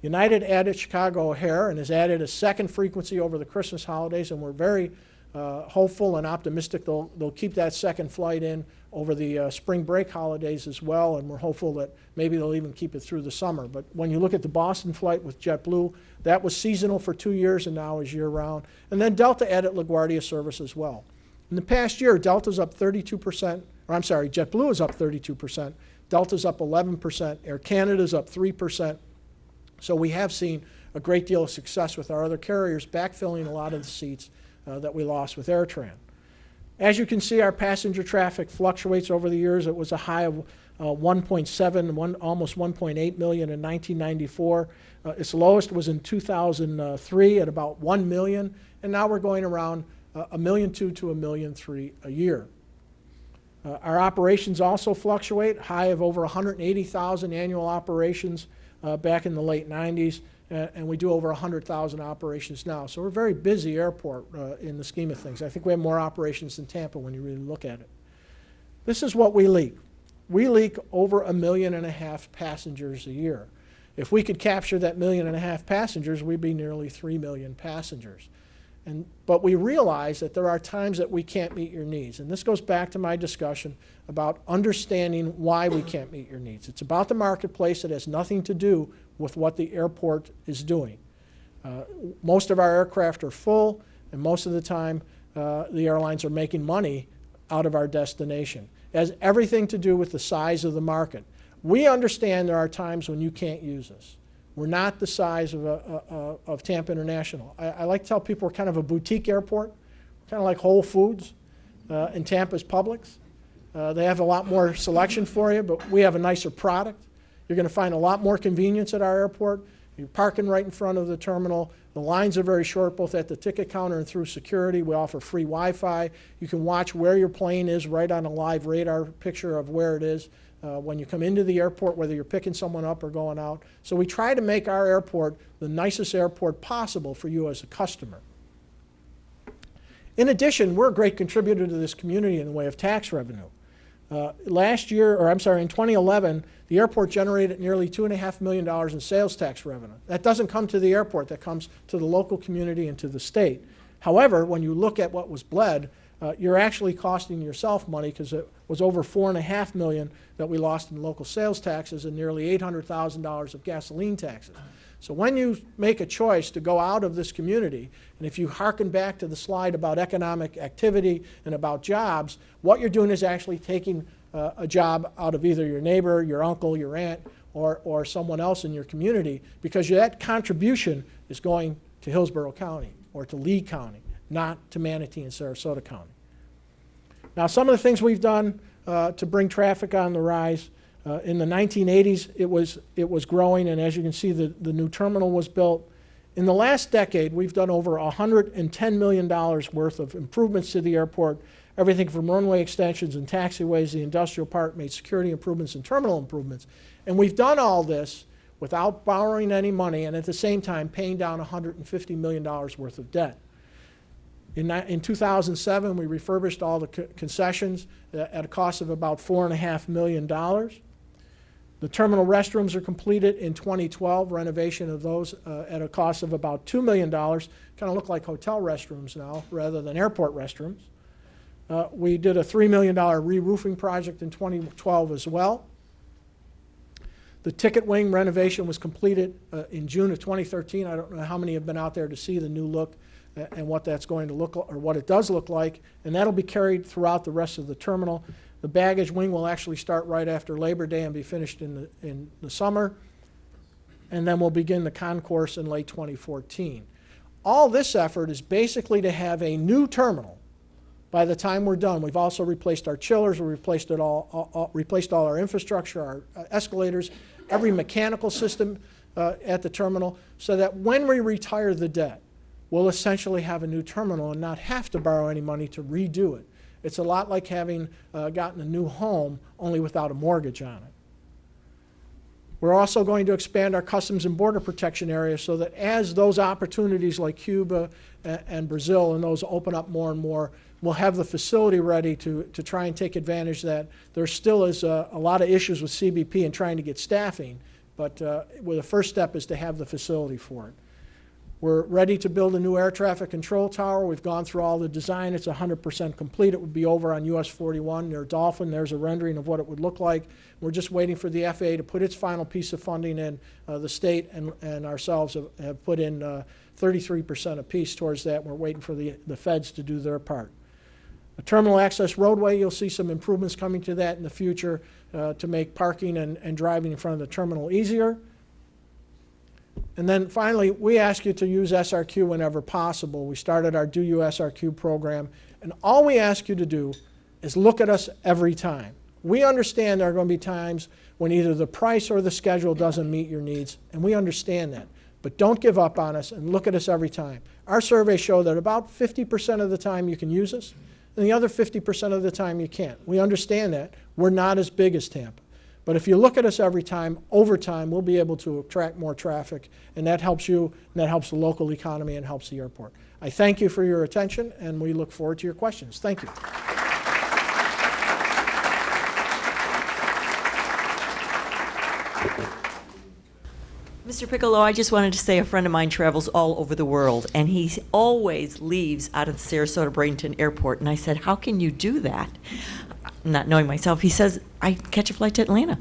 United added Chicago O'Hare and has added a second frequency over the Christmas holidays, and we're very hopeful and optimistic they'll keep that second flight in over the spring break holidays as well, and we're hopeful that maybe they'll even keep it through the summer. But when you look at the Boston flight with JetBlue, that was seasonal for 2 years and now is year-round. And then Delta added LaGuardia service as well. In the past year, Delta's up 32%, or I'm sorry, JetBlue is up 32%, Delta's up 11%, Air Canada's up 3%. So we have seen a great deal of success with our other carriers backfilling a lot of the seats that we lost with AirTran. As you can see, our passenger traffic fluctuates over the years. It was a high of 1.7, almost 1.8 million in 1994. Its lowest was in 2003 at about 1 million, and now we're going around 1.2 million to 1.3 million a year. Our operations also fluctuate, high of over 180,000 annual operations back in the late 90s, and we do over 100,000 operations now. So we're a very busy airport in the scheme of things. I think we have more operations than Tampa when you really look at it. This is what we leak. We leak over 1.5 million passengers a year. If we could capture that 1.5 million passengers, we'd be nearly 3 million passengers. But we realize that there are times that we can't meet your needs. And this goes back to my discussion about understanding why we can't meet your needs. It's about the marketplace. It has nothing to do with what the airport is doing. Most of our aircraft are full, and most of the time the airlines are making money out of our destination. It has everything to do with the size of the market. We understand there are times when you can't use us. We're not the size of Tampa International. I like to tell people we're kind of a boutique airport, kind of like Whole Foods and Tampa's Publix. They have a lot more selection for you, but we have a nicer product. You're going to find a lot more convenience at our airport. You're parking right in front of the terminal. The lines are very short, both at the ticket counter and through security. We offer free Wi-Fi. You can watch where your plane is right on a live radar picture of where it is when you come into the airport, whether you're picking someone up or going out. So we try to make our airport the nicest airport possible for you as a customer. In addition, we're a great contributor to this community in the way of tax revenue. Last year, or I'm sorry, in 2011, the airport generated nearly $2.5 million in sales tax revenue. That doesn't come to the airport, that comes to the local community and to the state. However, when you look at what was bled, you're actually costing yourself money because it was over $4.5 million that we lost in local sales taxes and nearly $800,000 of gasoline taxes. So when you make a choice to go out of this community, and if you hearken back to the slide about economic activity and about jobs, what you're doing is actually taking a job out of either your neighbor, your uncle, your aunt, or someone else in your community, because that contribution is going to Hillsborough County or to Lee County, not to Manatee and Sarasota County. Now, some of the things we've done to bring traffic on the rise, in the 1980s, it was growing, and as you can see, the new terminal was built. In the last decade, we've done over $110 million worth of improvements to the airport, everything from runway extensions and taxiways, the industrial park, made security improvements and terminal improvements. And we've done all this without borrowing any money and at the same time paying down $150 million worth of debt. In 2007, we refurbished all the concessions at a cost of about $4.5 million. The terminal restrooms are completed in 2012, renovation of those at a cost of about $2 million. Kind of look like hotel restrooms now rather than airport restrooms. We did a $3 million re-roofing project in 2012 as well. The ticket wing renovation was completed in June of 2013. I don't know how many have been out there to see the new look and what that's going to look, or what it does look like, and that'll be carried throughout the rest of the terminal. The baggage wing will actually start right after Labor Day and be finished in the summer, and then we'll begin the concourse in late 2014. All this effort is basically to have a new terminal by the time we're done. We've also replaced our chillers, we replaced replaced all our infrastructure, our escalators, every mechanical system at the terminal, so that when we retire the debt, we'll essentially have a new terminal and not have to borrow any money to redo it. It's a lot like having gotten a new home, only without a mortgage on it. We're also going to expand our Customs and Border Protection area so that as those opportunities like Cuba and Brazil and those open up more and more, we'll have the facility ready to try and take advantage that there still is a lot of issues with CBP and trying to get staffing, but well, the first step is to have the facility for it. We're ready to build a new air traffic control tower. We've gone through all the design. It's 100% complete. It would be over on US 41 near Dolphin. There's a rendering of what it would look like. We're just waiting for the FAA to put its final piece of funding in. The state and ourselves have put in 33% apiece towards that. We're waiting for the feds to do their part. A terminal access roadway, you'll see some improvements coming to that in the future to make parking and driving in front of the terminal easier. And then finally, we ask you to use SRQ whenever possible. We started our Do You SRQ program, and all we ask you to do is look at us every time. We understand there are going to be times when either the price or the schedule doesn't meet your needs, and we understand that. But don't give up on us and look at us every time. Our surveys show that about 50% of the time you can use us, and the other 50% of the time you can't. We understand that. We're not as big as Tampa. But if you look at us every time, over time, we'll be able to attract more traffic, and that helps you, and that helps the local economy and helps the airport. I thank you for your attention, and we look forward to your questions. Thank you. Mr. Piccolo, I just wanted to say a friend of mine travels all over the world, and he always leaves out of the Sarasota-Bradenton Airport. And I said, how can you do that? Not knowing myself, he says, I catch a flight to Atlanta.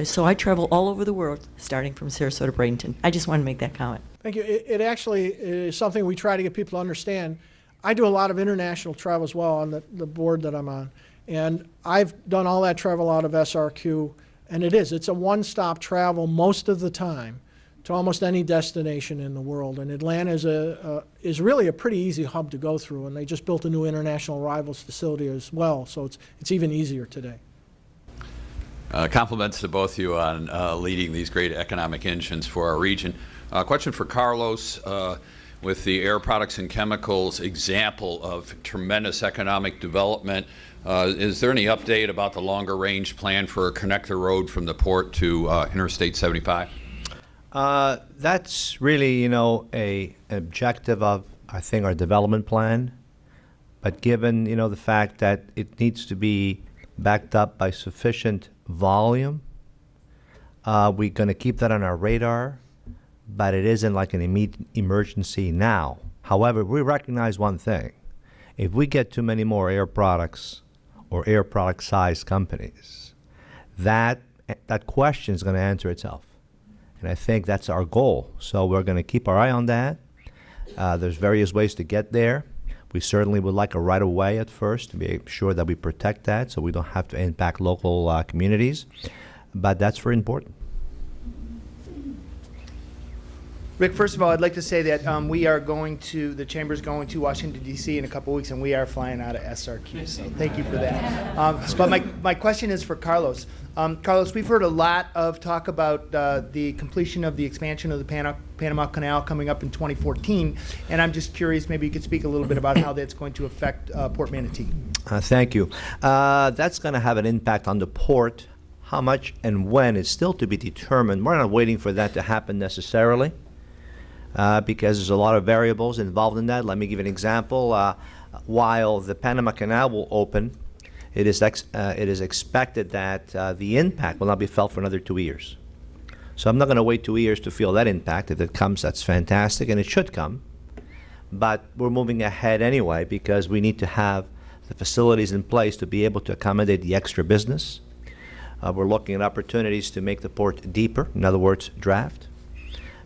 So I travel all over the world, starting from Sarasota-Bradenton. I just wanted to make that comment. Thank you. It actually is something we try to get people to understand. I do a lot of international travel as well on the board that I'm on. And I've done all that travel out of SRQ. And it's a one-stop travel most of the time to almost any destination in the world. And Atlanta is really a pretty easy hub to go through. And they just built a new international arrivals facility as well. So it's even easier today. Compliments to both of you on leading these great economic engines for our region. Question for Carlos. With the air products and chemicals example of tremendous economic development, is there any update about the longer range plan for a connector road from the port to Interstate 75? That's really, an objective of, I think, our development plan. But given, the fact that it needs to be backed up by sufficient volume, we're going to keep that on our radar. But it isn't like an immediate emergency now. However, we recognize one thing. If we get too many more air products or air product-sized companies, that question is going to answer itself. And I think that's our goal. So we're going to keep our eye on that. There's various ways to get there. We certainly would like a right-of-way at first to be sure that we protect that so we don't have to impact local communities. But that's very important. Rick, first of all, I'd like to say that the Chamber's going to Washington, D.C. in a couple weeks, and we are flying out of SRQ, so thank you for that. But my question is for Carlos. Carlos, we've heard a lot of talk about the completion of the expansion of the Panama Canal coming up in 2014, and I'm just curious, maybe you could speak a little bit about how that's going to affect Port Manatee. Thank you. That's going to have an impact on the port. How much and when is still to be determined. We're not waiting for that to happen necessarily. Because there's a lot of variables involved in that. Let me give you an example. While the Panama Canal will open, it is expected that the impact will not be felt for another 2 years. So I'm not going to wait 2 years to feel that impact. If it comes, that's fantastic, and it should come. But we're moving ahead anyway because we need to have the facilities in place to be able to accommodate the extra business. We're looking at opportunities to make the port deeper, in other words, draft.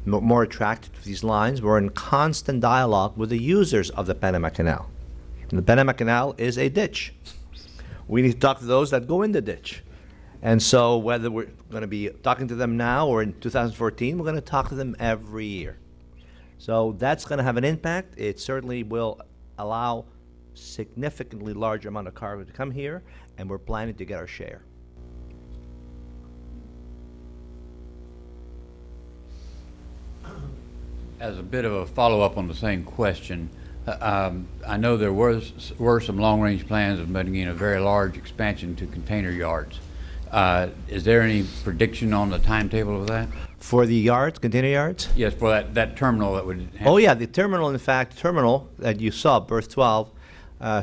More attracted to these lines. We're in constant dialogue with the users of the Panama Canal. And the Panama Canal is a ditch. We need to talk to those that go in the ditch. And so whether we're going to be talking to them now or in 2014, we're going to talk to them every year. So that's going to have an impact. It certainly will allow significantly larger amount of cargo to come here, and we're planning to get our share. As a bit of a follow-up on the same question, I know there were some long-range plans of making a very large expansion to container yards. Is there any prediction on the timetable of that? For the yards, container yards? Yes, for that terminal that would have. Oh, yeah, the terminal, in fact, that you saw, Berth 12,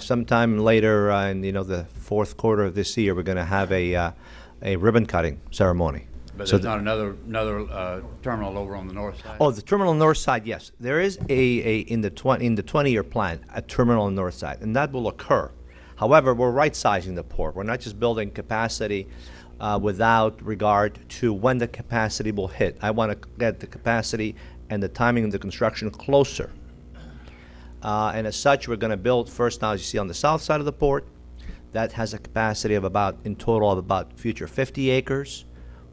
sometime later in the fourth quarter of this year, we're going to have a ribbon-cutting ceremony. But So there's not another terminal over on the north side? Oh, the terminal on the north side, yes. There is in the 20-year plan, a terminal on the north side, and that will occur. However, we're right-sizing the port. We're not just building capacity without regard to when the capacity will hit. I want to get the capacity and the timing of the construction closer. And as such, we're going to build first now, as you see, on the south side of the port. That has a capacity of in total of about future 50 acres.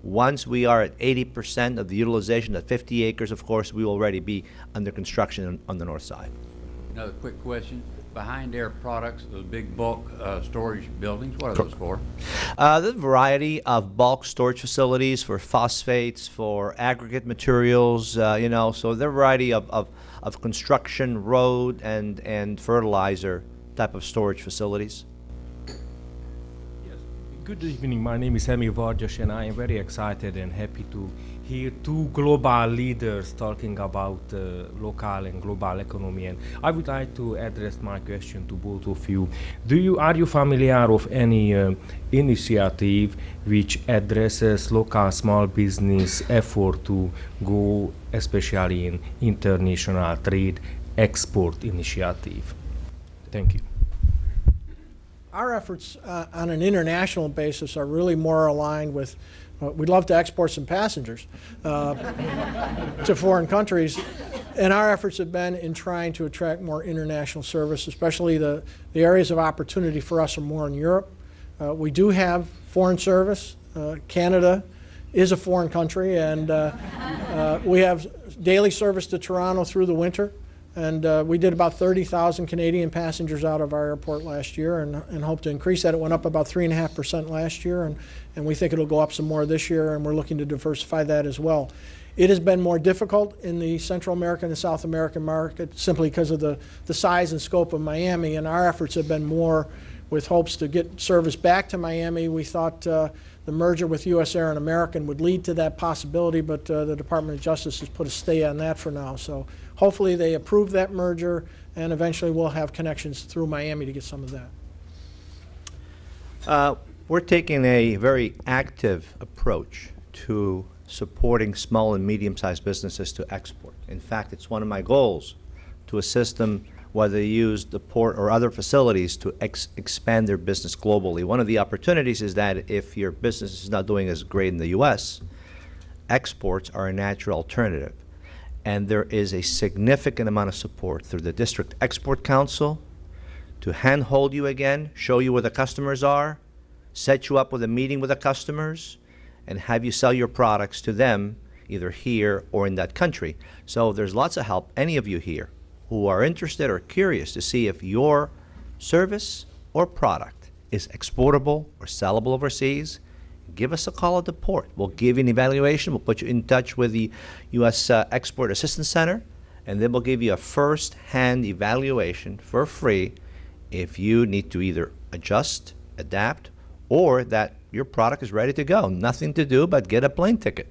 Once we are at 80% of the utilization at 50 acres, of course, we will already be under construction on the north side. Another quick question. Behind Air Products, those big bulk storage buildings, what are those for? The variety of bulk storage facilities for phosphates, for aggregate materials, so there are a variety of construction, road, and fertilizer type of storage facilities. Good evening, my name is Emi Vargas and I am very excited and happy to hear two global leaders talking about local and global economy, and I would like to address my question to both of you. Are you familiar of any initiative which addresses local small business effort to go especially in international trade export initiative? Thank you. Our efforts on an international basis are really more aligned with, we'd love to export some passengers to foreign countries, and our efforts have been in trying to attract more international service, especially the areas of opportunity for us are more in Europe. We do have foreign service. Canada is a foreign country, and we have daily service to Toronto through the winter. And we did about 30,000 Canadian passengers out of our airport last year and hope to increase that. It went up about 3.5% last year, and we think it'll go up some more this year, and we're looking to diversify that as well. It has been more difficult in the Central American and South American market simply because of the size and scope of Miami, and our efforts have been more with hopes to get service back to Miami. We thought the merger with US Air and American would lead to that possibility, but the Department of Justice has put a stay on that for now. So hopefully they approve that merger, and eventually we'll have connections through Miami to get some of that. We're taking a very active approach to supporting small and medium-sized businesses to export. In fact, it's one of my goals to assist them, whether they use the port or other facilities, to expand their business globally. One of the opportunities is that if your business is not doing as great in the U.S., exports are a natural alternative. And there is a significant amount of support through the District Export Council to handhold you again, show you where the customers are, set you up with a meeting with the customers, and have you sell your products to them either here or in that country. So there's lots of help. Any of you here who are interested or curious to see if your service or product is exportable or sellable overseas, give us a call at the port. We'll give you an evaluation. We'll put you in touch with the U.S. Export Assistance Center, and then we'll give you a first-hand evaluation for free if you need to either adjust, adapt, or that your product is ready to go. Nothing to do but get a plane ticket.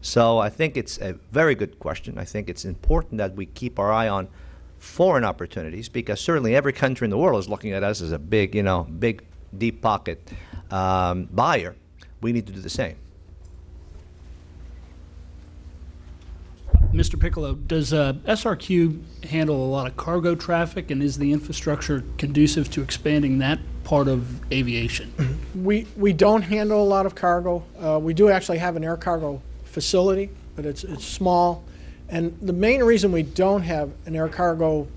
So I think it's a very good question. I think it's important that we keep our eye on foreign opportunities, because certainly every country in the world is looking at us as a big, big, deep pocket buyer. We need to do the same. Mr. Piccolo, does SRQ handle a lot of cargo traffic, and is the infrastructure conducive to expanding that part of aviation? We don't handle a lot of cargo. We do actually have an air cargo facility, but it's small. And the main reason we don't have an air cargo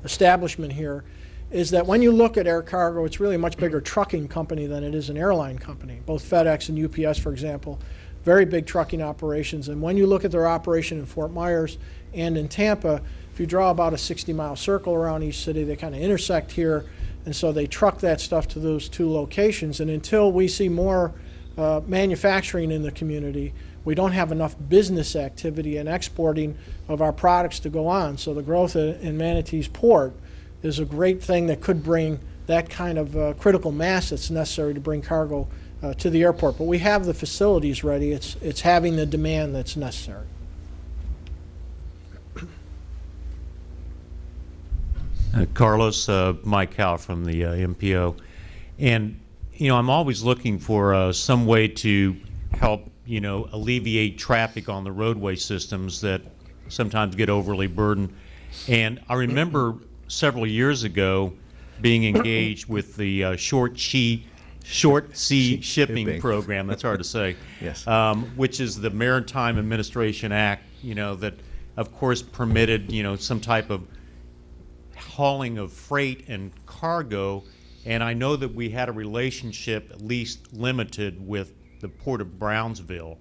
establishment here is that when you look at air cargo, it's really a much bigger trucking company than it is an airline company. Both FedEx and UPS, for example, very big trucking operations. And when you look at their operation in Fort Myers and in Tampa, if you draw about a 60-mile circle around each city, they kind of intersect here. And so they truck that stuff to those two locations. And until we see more manufacturing in the community, we don't have enough business activity and exporting of our products to go on. So the growth in Manatee's port is a great thing that could bring that kind of critical mass that's necessary to bring cargo to the airport. But we have the facilities ready. It's having the demand that's necessary. Carlos, Mike Howe from the MPO. And, I'm always looking for some way to help, alleviate traffic on the roadway systems that sometimes get overly burdened. And I remember several years ago being engaged with the short sea shipping program. That's hard to say. Yes. Which is the Maritime Administration Act, that of course permitted, some type of hauling of freight and cargo. And I know that we had a relationship, at least limited, with the Port of Brownsville.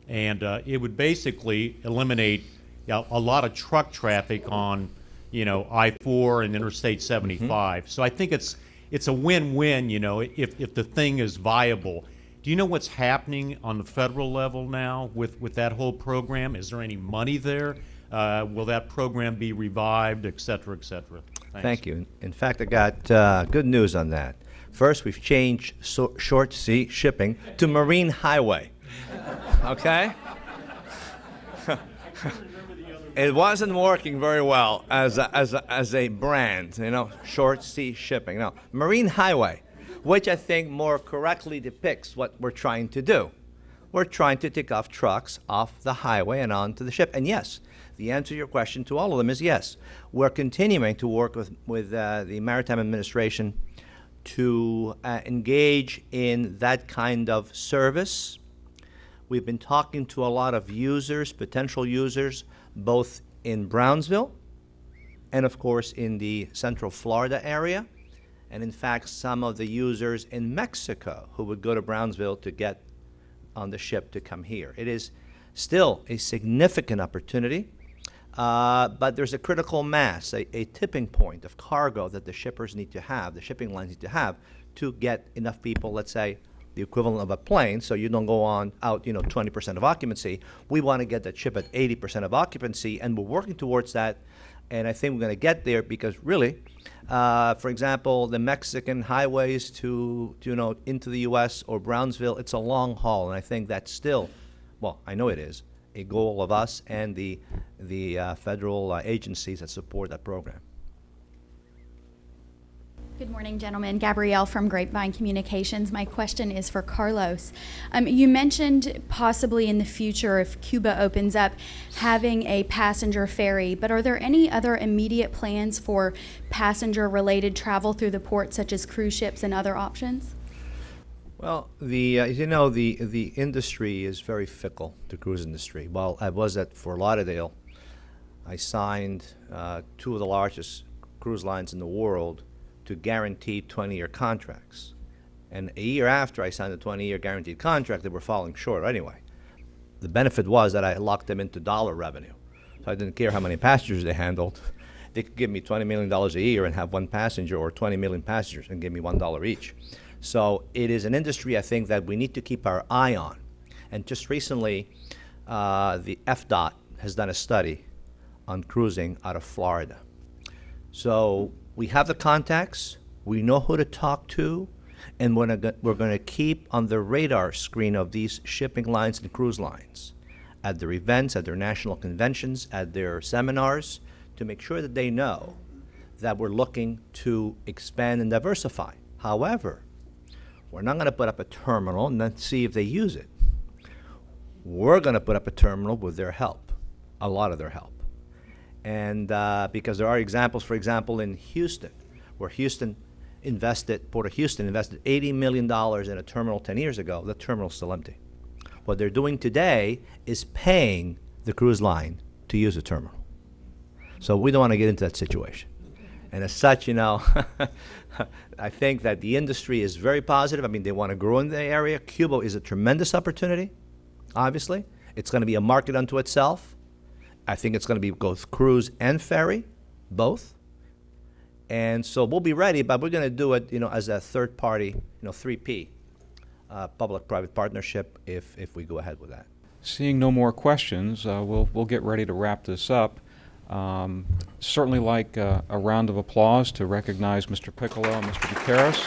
And it would basically eliminate a lot of truck traffic on I-4 and Interstate 75. Mm-hmm. So I think it's a win-win, if the thing is viable. Do you know what's happening on the federal level now with that whole program? Is there any money there? Will that program be revived, et cetera, et cetera? Thanks. Thank you. In fact, I got good news on that. First, we've changed short sea shipping to marine highway. Okay? It wasn't working very well as a brand, short sea shipping. No, marine highway, which I think more correctly depicts what we're trying to do. We're trying to take off trucks off the highway and onto the ship. And yes, the answer to your question to all of them is yes. We're continuing to work with the Maritime Administration to engage in that kind of service. We've been talking to a lot of users, potential users, both in Brownsville and, of course, in the Central Florida area. And, in fact, some of the users in Mexico who would go to Brownsville to get on the ship to come here. It is still a significant opportunity, but there's a critical mass, a tipping point of cargo that the shippers need to have, the shipping lines need to have to get enough people, let's say, the equivalent of a plane, so you don't go on out, 20% of occupancy. We want to get that ship at 80% of occupancy, and we're working towards that. And I think we're going to get there because really, for example, the Mexican highways to into the U.S. or Brownsville, it's a long haul, and I think that's still, well, I know it is, a goal of us and the federal agencies that support that program. Good morning, gentlemen. Gabrielle from Grapevine Communications. My question is for Carlos. You mentioned possibly in the future, if Cuba opens up, having a passenger ferry, but are there any other immediate plans for passenger-related travel through the port, such as cruise ships and other options? Well, the industry is very fickle, the cruise industry. While I was at Fort Lauderdale, I signed two of the largest cruise lines in the world to guaranteed 20-year contracts. And a year after I signed a 20-year guaranteed contract, they were falling short anyway. The benefit was that I locked them into dollar revenue. So I didn't care how many passengers they handled. They could give me $20 million a year and have one passenger, or 20 million passengers and give me $1 each. So it is an industry, I think, that we need to keep our eye on. And just recently, the FDOT has done a study on cruising out of Florida. So we have the contacts, we know who to talk to, and we're going to keep on the radar screen of these shipping lines and cruise lines at their events, at their national conventions, at their seminars, to make sure that they know that we're looking to expand and diversify. However, we're not going to put up a terminal and then see if they use it. We're going to put up a terminal with their help, a lot of their help. And because there are examples, for example, in Houston, where Port of Houston invested $80 million in a terminal 10 years ago. The terminal's still empty. What they're doing today is paying the cruise line to use the terminal. So we don't want to get into that situation. And as such, I think that the industry is very positive. I mean, they want to grow in the area. Cuba is a tremendous opportunity, obviously. It's going to be a market unto itself. I think it's going to be both cruise and ferry, both. And so we'll be ready, but we're going to do it, as a third party, 3P, public-private partnership if we go ahead with that. Seeing no more questions, we'll get ready to wrap this up. Certainly like a round of applause to recognize Mr. Piccolo and Mr. Bucaris.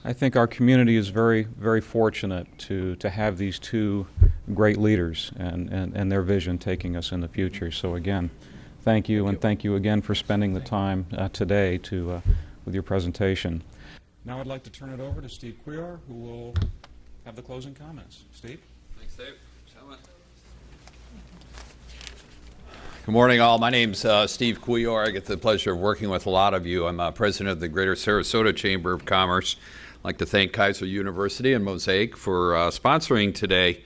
I think our community is very, very fortunate to have these two great leaders and their vision taking us in the future. So again, thank you, and thank you again for spending the time today with your presentation. Now I'd like to turn it over to Steve Cuellar, who will have the closing comments. Steve? Thanks, Dave. Good morning, all. My name's Steve Cuellar. I get the pleasure of working with a lot of you. I'm president of the Greater Sarasota Chamber of Commerce. I'd like to thank Kaiser University and Mosaic for sponsoring today.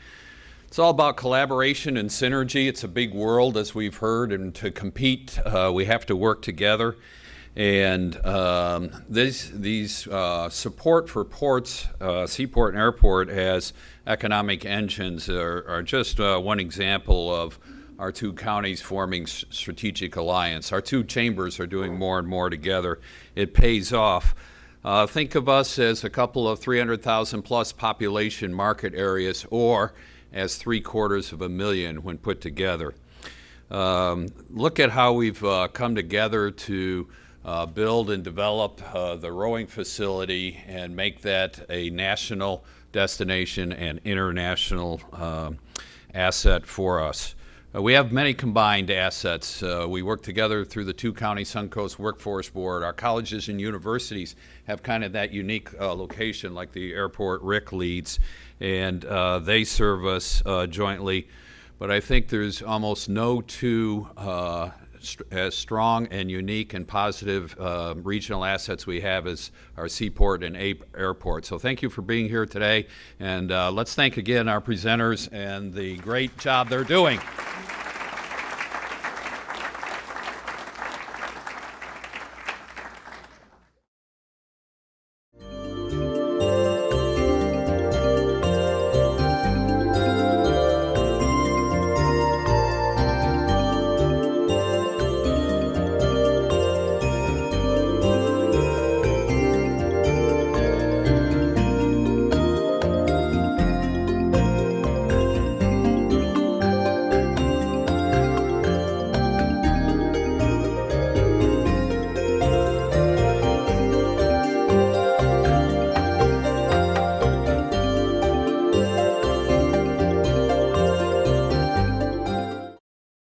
It's all about collaboration and synergy. It's a big world, as we've heard, and to compete, we have to work together. And these support for ports, seaport and airport as economic engines are just one example of our two counties forming strategic alliance. Our two chambers are doing more and more together. It pays off. Think of us as a couple of 300,000 plus population market areas, or as 750,000 when put together. Look at how we've come together to build and develop the rowing facility and make that a national destination and international asset for us. We have many combined assets. We work together through the two-county Suncoast Workforce Board. Our colleges and universities have kind of that unique location, like the airport Rick leads, and they serve us jointly. But I think there's almost no two as strong and unique and positive regional assets we have as our seaport and airport. So thank you for being here today, and let's thank again our presenters and the great job they're doing.